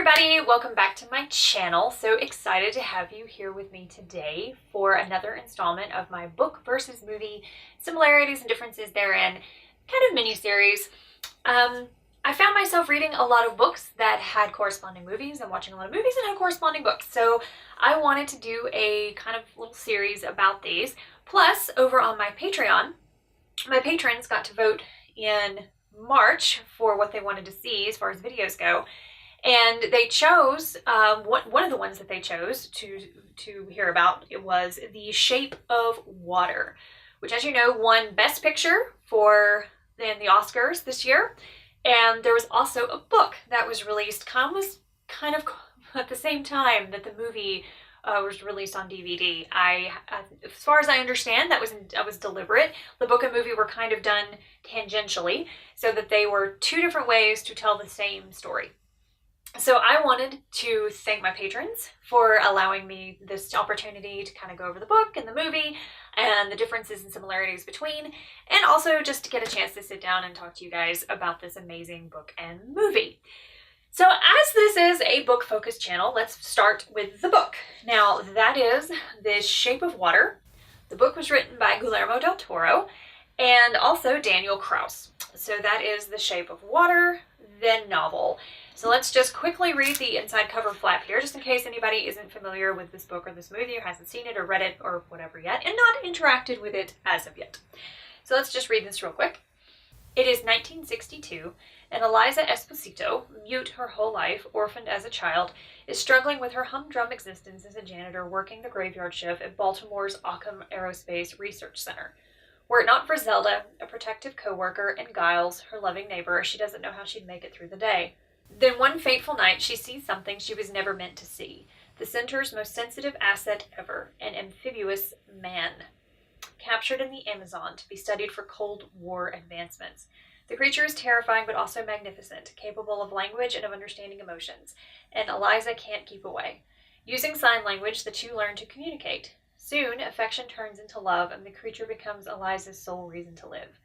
everybody, welcome back to my channel. So excited to have you here with me today for another installment of my book versus movie similarities and differences therein kind of mini-series. I found myself reading a lot of books that had corresponding movies and watching a lot of movies that had corresponding books. So I wanted to do a kind of little series about these. Plus, over on my Patreon, my patrons got to vote in March for what they wanted to see as far as videos go. And they chose, one of the ones that they chose to hear about, it was The Shape of Water, which, as you know, won Best Picture in the Oscars this year. And there was also a book that was released, kind of at the same time that the movie was released on DVD. As far as I understand, that was deliberate. The book and movie were kind of done tangentially, so that they were two different ways to tell the same story. So I wanted to thank my patrons for allowing me this opportunity to kind of go over the book and the movie and the differences and similarities between, and also just to get a chance to sit down and talk to you guys about this amazing book and movie. So as this is a book-focused channel, let's start with the book. Now, that is The Shape of Water. The book was written by Guillermo del Toro and also Daniel Kraus. So that is The Shape of Water, the novel. So let's just quickly read the inside cover flap here, just in case anybody isn't familiar with this book or this movie, or hasn't seen it or read it or whatever yet, and not interacted with it as of yet. So let's just read this real quick. It is 1962, and Eliza Esposito, mute her whole life, orphaned as a child, is struggling with her humdrum existence as a janitor working the graveyard shift at Baltimore's Occam Aerospace Research Center. Were it not for Zelda, a protective co-worker, and Giles, her loving neighbor, she doesn't know how she'd make it through the day. Then one fateful night, she sees something she was never meant to see. The center's most sensitive asset ever, an amphibious man, captured in the Amazon to be studied for Cold War advancements. The creature is terrifying but also magnificent, capable of language and of understanding emotions, and Eliza can't keep away. Using sign language, the two learn to communicate. Soon, affection turns into love, and the creature becomes Eliza's sole reason to live.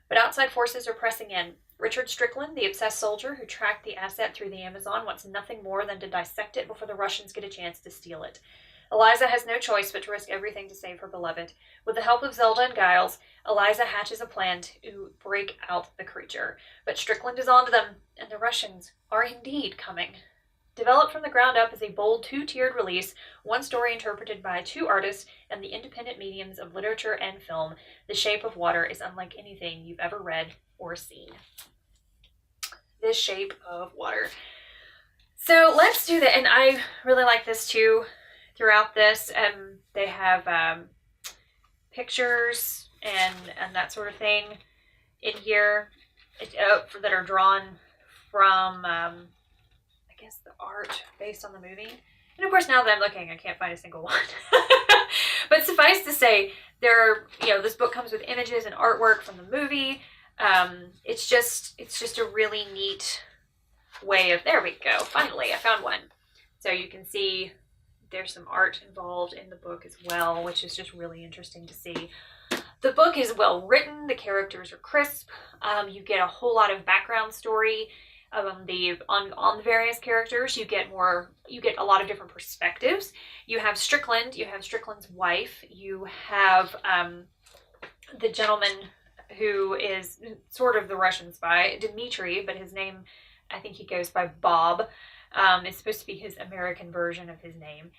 But outside forces are pressing in. Richard Strickland, the obsessed soldier who tracked the asset through the Amazon, wants nothing more than to dissect it before the Russians get a chance to steal it. Eliza has no choice but to risk everything to save her beloved. With the help of Zelda and Giles, Eliza hatches a plan to break out the creature. But Strickland is onto them, and the Russians are indeed coming. Developed from the ground up as a bold two-tiered release, one story interpreted by two artists and the independent mediums of literature and film, The Shape of Water is unlike anything you've ever read or seen. The Shape of Water. So let's do that. And I really like this too. Throughout this, they have pictures and that sort of thing in here that are drawn from I guess the art based on the movie. And of course, now that I'm looking, I can't find a single one. But suffice to say, this book comes with images and artwork from the movie. It's just a really neat way of, there we go. Finally, I found one. So you can see there's some art involved in the book as well, which is just really interesting to see. The book is well written. The characters are crisp. You get a whole lot of background story on the various characters. You get a lot of different perspectives. You have Strickland, you have Strickland's wife, you have the gentleman who is sort of the Russian spy, Dmitri, but his name, I think he goes by Bob. It's supposed to be his American version of his name.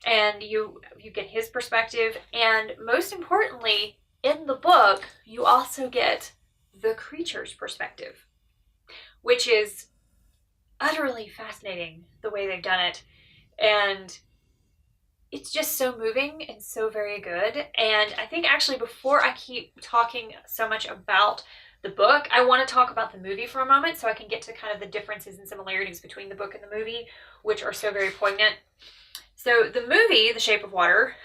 And you get his perspective, and most importantly, in the book, you also get the creature's perspective, which is utterly fascinating the way they've done it. And it's just so moving and so very good. And I think actually before I keep talking so much about the book, I want to talk about the movie for a moment so I can get to kind of the differences and similarities between the book and the movie, which are so very poignant. So the movie, The Shape of Water,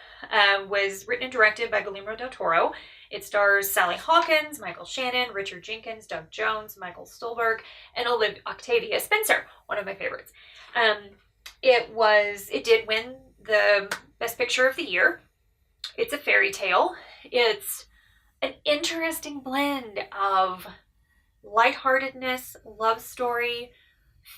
was written and directed by Guillermo del Toro. It stars Sally Hawkins, Michael Shannon, Richard Jenkins, Doug Jones, Michael Stolberg, and Octavia Spencer, one of my favorites. It did win the Best Picture of the Year. It's a fairy tale. It's an interesting blend of lightheartedness, love story,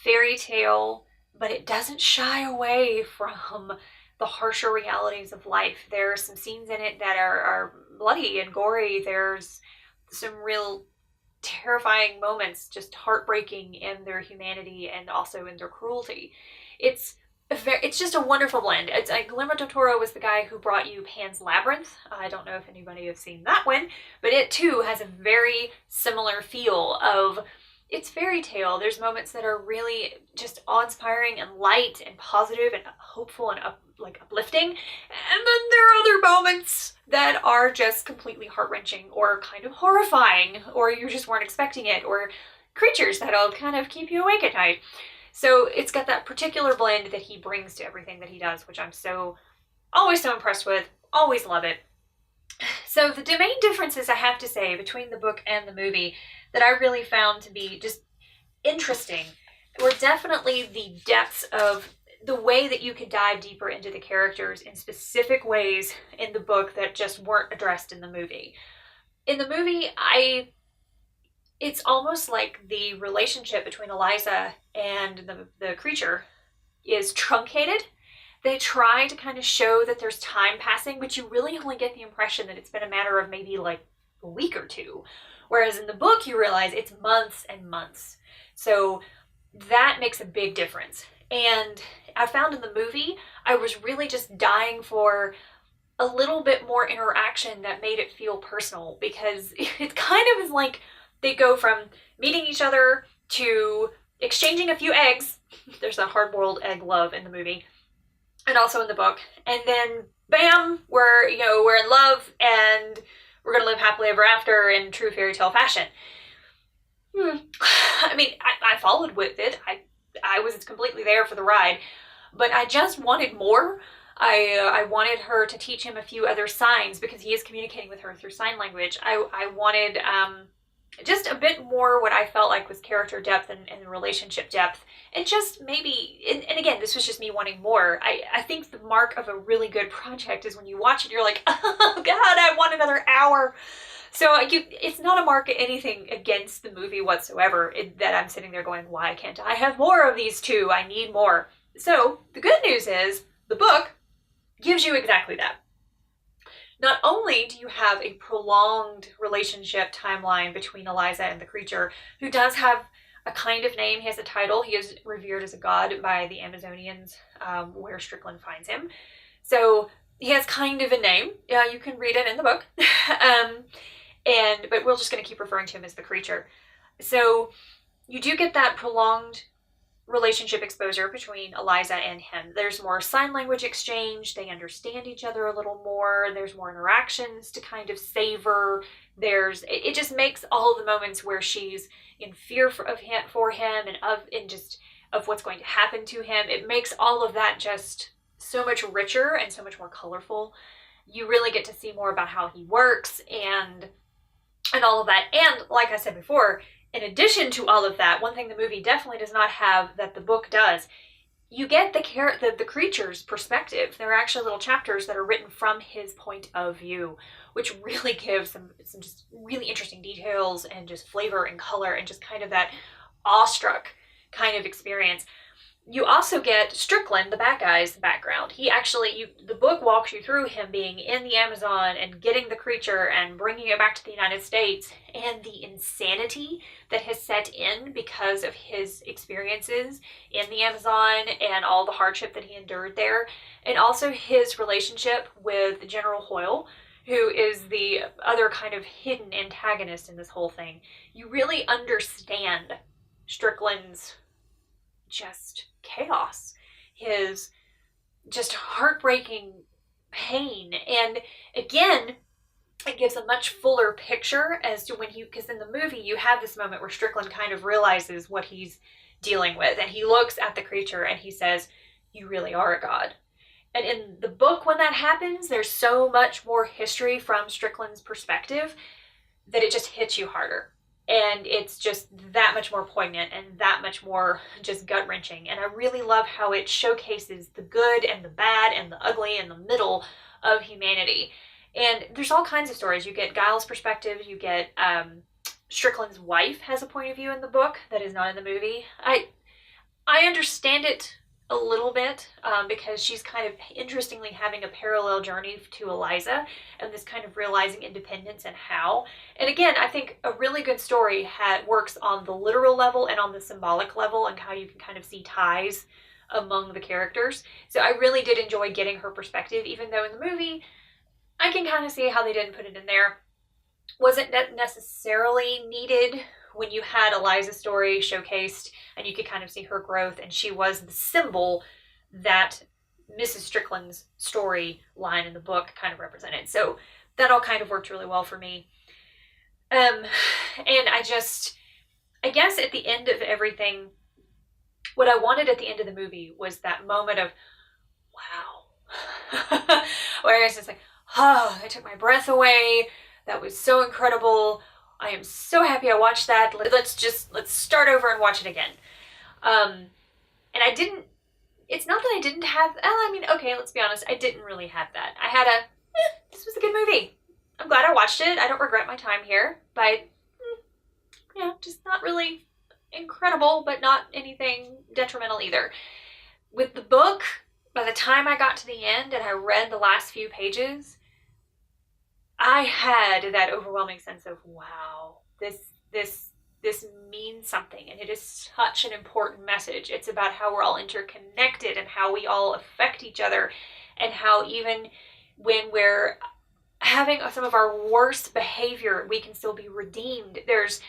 fairy tale, but it doesn't shy away from the harsher realities of life. There are some scenes in it that are bloody and gory. There's some real terrifying moments, just heartbreaking in their humanity and also in their cruelty. It's just a wonderful blend. It's like Guillermo del Toro was the guy who brought you Pan's Labyrinth. I don't know if anybody has seen that one, but it too has a very similar feel of, it's fairy tale. There's moments that are really just awe-inspiring and light and positive and hopeful and uplifting. And then there are other moments that are just completely heart-wrenching or kind of horrifying, or you just weren't expecting it, or creatures that'll kind of keep you awake at night. So it's got that particular blend that he brings to everything that he does, which I'm always so impressed with. Always love it. So the main differences, I have to say, between the book and the movie that I really found to be just interesting were definitely the depths of the way that you could dive deeper into the characters in specific ways in the book that just weren't addressed in the movie. In the movie, it's almost like the relationship between Eliza and the creature is truncated. They try to kind of show that there's time passing, but you really only get the impression that it's been a matter of maybe like a week or two. Whereas in the book, you realize it's months and months. So that makes a big difference. And I found in the movie, I was really just dying for a little bit more interaction that made it feel personal, because it kind of is like they go from meeting each other to exchanging a few eggs. There's a hard-boiled egg love in the movie and also in the book. And then bam, we're in love and we're going to live happily ever after in true fairy tale fashion. I mean, I followed with it. I was completely there for the ride, but I just wanted more. I wanted her to teach him a few other signs, because he is communicating with her through sign language. I wanted just a bit more what I felt like was character depth and relationship depth. And just maybe, and again, this was just me wanting more. I think the mark of a really good project is when you watch it, you're like, oh God, I want another hour. So it's not a mark at anything against the movie whatsoever, that I'm sitting there going, why can't I have more of these two? I need more. So the good news is the book gives you exactly that. Not only do you have a prolonged relationship timeline between Eliza and the creature, who does have a kind of name, he has a title, he is revered as a god by the Amazonians, where Strickland finds him. So he has kind of a name. You can read it in the book. But we're just going to keep referring to him as the creature. So you do get that prolonged relationship exposure between Eliza and him. There's more sign language exchange. They understand each other a little more. There's more interactions to kind of savor. It just makes all the moments where she's in fear for him and just of what's going to happen to him. It makes all of that just so much richer and so much more colorful. You really get to see more about how he works and all of that. And like I said before, in addition to all of that, one thing the movie definitely does not have that the book does, you get the creature's perspective. There are actually little chapters that are written from his point of view, which really gives some just really interesting details and just flavor and color and just kind of that awestruck kind of experience. You also get Strickland, the bad guy's background. The book walks you through him being in the Amazon and getting the creature and bringing it back to the United States, and the insanity that has set in because of his experiences in the Amazon and all the hardship that he endured there, and also his relationship with General Hoyle, who is the other kind of hidden antagonist in this whole thing. You really understand Strickland's just chaos, his just heartbreaking pain. And again, it gives a much fuller picture as to because in the movie you have this moment where Strickland kind of realizes what he's dealing with, and he looks at the creature and he says, "You really are a god." And in the book, when that happens, there's so much more history from Strickland's perspective that it just hits you harder. And it's just that much more poignant and that much more just gut-wrenching. And I really love how it showcases the good and the bad and the ugly and the middle of humanity. And there's all kinds of stories. You get Giles' perspective. You get Strickland's wife has a point of view in the book that is not in the movie. I understand it a little bit because she's kind of interestingly having a parallel journey to Eliza and this kind of realizing independence and how. And again, I think a really good story works on the literal level and on the symbolic level and how you can kind of see ties among the characters. So I really did enjoy getting her perspective, even though in the movie I can kind of see how they didn't put it in there. Wasn't necessarily needed when you had Eliza's story showcased and you could kind of see her growth, and she was the symbol that Mrs. Strickland's storyline in the book kind of represented. So that all kind of worked really well for me. And I guess at the end of everything, what I wanted at the end of the movie was that moment of, wow, where it's just like, oh, I took my breath away. That was so incredible. I am so happy I watched that. Let's start over and watch it again. And it's not that I didn't have, okay, let's be honest. I didn't really have that. I had this was a good movie. I'm glad I watched it. I don't regret my time here, but yeah, just not really incredible, but not anything detrimental either. With the book, by the time I got to the end and I read the last few pages, I had that overwhelming sense of, wow, this means something, and it is such an important message. It's about how we're all interconnected and how we all affect each other, and how even when we're having some of our worst behavior, we can still be redeemed. There's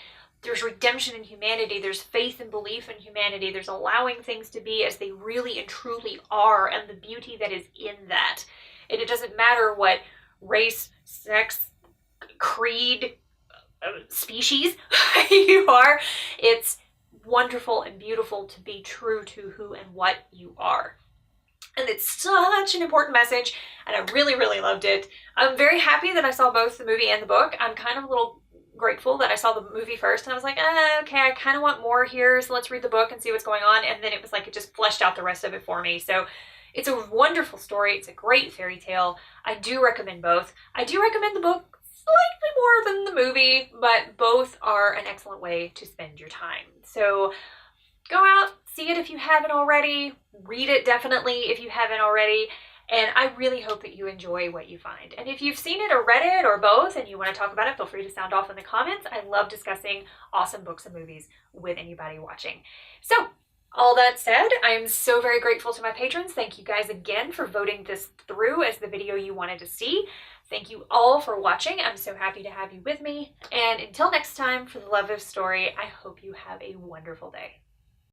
redemption in humanity. There's faith and belief in humanity. There's allowing things to be as they really and truly are, and the beauty that is in that. And it doesn't matter what race, sex, creed, species you are. It's wonderful and beautiful to be true to who and what you are. And it's such an important message, and I really, really loved it. I'm very happy that I saw both the movie and the book. I'm kind of a little grateful that I saw the movie first, and I was like, okay, I kind of want more here, so let's read the book and see what's going on. And then it was like it just fleshed out the rest of it for me. So it's a wonderful story. It's a great fairy tale. I do recommend both. I do recommend the book slightly more than the movie, but both are an excellent way to spend your time. So go out, see it if you haven't already. Read it definitely if you haven't already. And I really hope that you enjoy what you find. And if you've seen it or read it or both and you want to talk about it, feel free to sound off in the comments. I love discussing awesome books and movies with anybody watching. So all that said, I am so very grateful to my patrons. Thank you guys again for voting this through as the video you wanted to see. Thank you all for watching. I'm so happy to have you with me. And until next time, for the love of story, I hope you have a wonderful day.